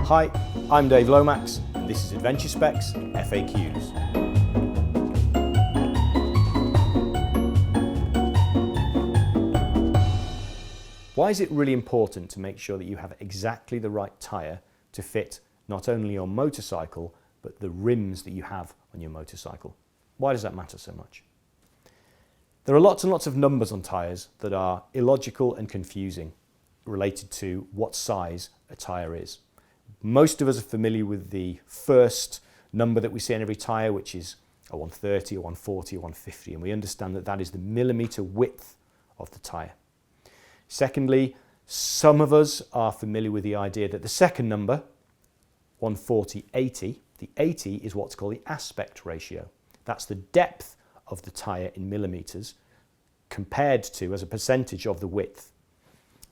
Hi, I'm Dave Lomax and this is Adventure Specs FAQs. Why is it really important to make sure that you have exactly the right tyre to fit not only your motorcycle but the rims that you have on your motorcycle? Why does that matter so much? There are lots and lots of numbers on tyres that are illogical and confusing related to what size a tyre is. Most of us are familiar with the first number that we see on every tyre, which is a 130, a 140, a 150, and we understand that that is the millimetre width of the tyre. Secondly, some of us are familiar with the idea that the second number, 140/80, the 80 is what's called the aspect ratio. That's the depth of the tyre in millimetres compared to as a percentage of the width.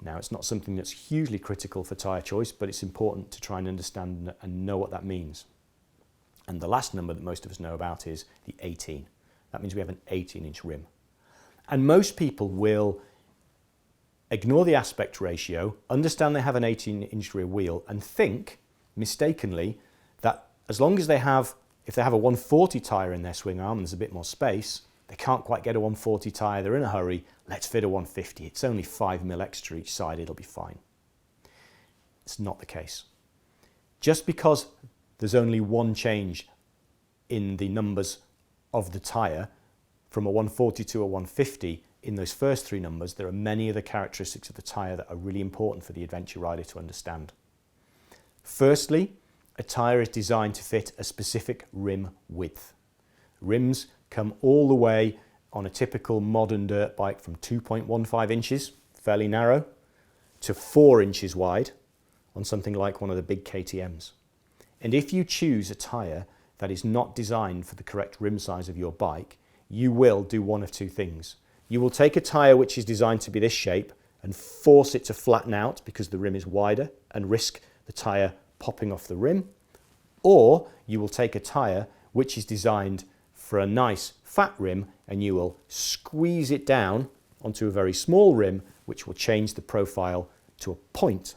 Now, it's not something that's hugely critical for tyre choice, but it's important to try and understand and know what that means. And the last number that most of us know about is the 18. That means we have an 18-inch rim. And most people will ignore the aspect ratio, understand they have an 18-inch rear wheel, and think, mistakenly, that as long as if they have a 140 tyre in their swing arm and there's a bit more space, they can't quite get a 140 tyre, they're in a hurry, let's fit a 150. It's only 5mm extra each side, it'll be fine. It's not the case. Just because there's only one change in the numbers of the tyre, from a 140 to a 150, in those first three numbers, there are many other characteristics of the tyre that are really important for the adventure rider to understand. Firstly, a tyre is designed to fit a specific rim width. Rims come all the way on a typical modern dirt bike from 2.15 inches, fairly narrow, to 4 inches wide on something like one of the big KTMs. And if you choose a tyre that is not designed for the correct rim size of your bike, you will do one of two things. You will take a tyre which is designed to be this shape and force it to flatten out because the rim is wider and risk the tyre popping off the rim, or you will take a tyre which is designed for a nice fat rim and you will squeeze it down onto a very small rim which will change the profile to a point.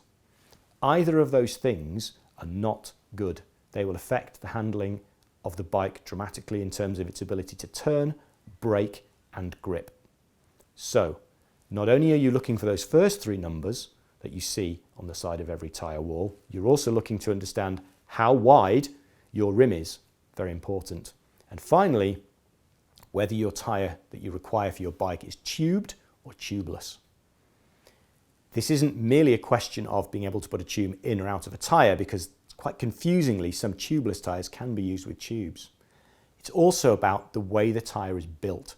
Either of those things are not good. They will affect the handling of the bike dramatically in terms of its ability to turn, brake and grip. So, not only are you looking for those first three numbers that you see on the side of every tyre wall, you're also looking to understand how wide your rim is. Very important. And finally, whether your tyre that you require for your bike is tubed or tubeless. This isn't merely a question of being able to put a tube in or out of a tyre, because quite confusingly, some tubeless tyres can be used with tubes. It's also about the way the tyre is built.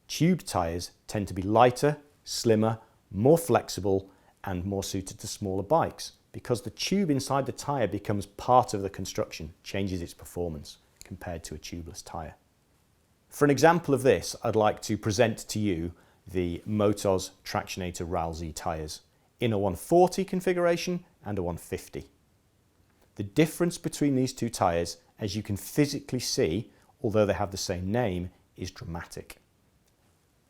Tubed tyres tend to be lighter, slimmer, more flexible and more suited to smaller bikes because the tube inside the tyre becomes part of the construction, changes its performance compared to a tubeless tyre. For an example of this, I'd like to present to you the Motos Tractionator RAL-Z tyres in a 140 configuration and a 150. The difference between these two tyres, as you can physically see, although they have the same name, is dramatic.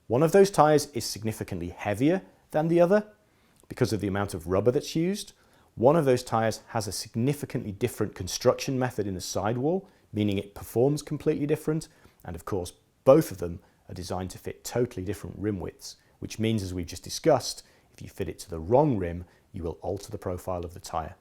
One of those tyres is significantly heavier than the other because of the amount of rubber that's used. One of those tyres has a significantly different construction method in the sidewall, meaning it performs completely different. And of course, both of them are designed to fit totally different rim widths, which means, as we've just discussed, if you fit it to the wrong rim, you will alter the profile of the tyre.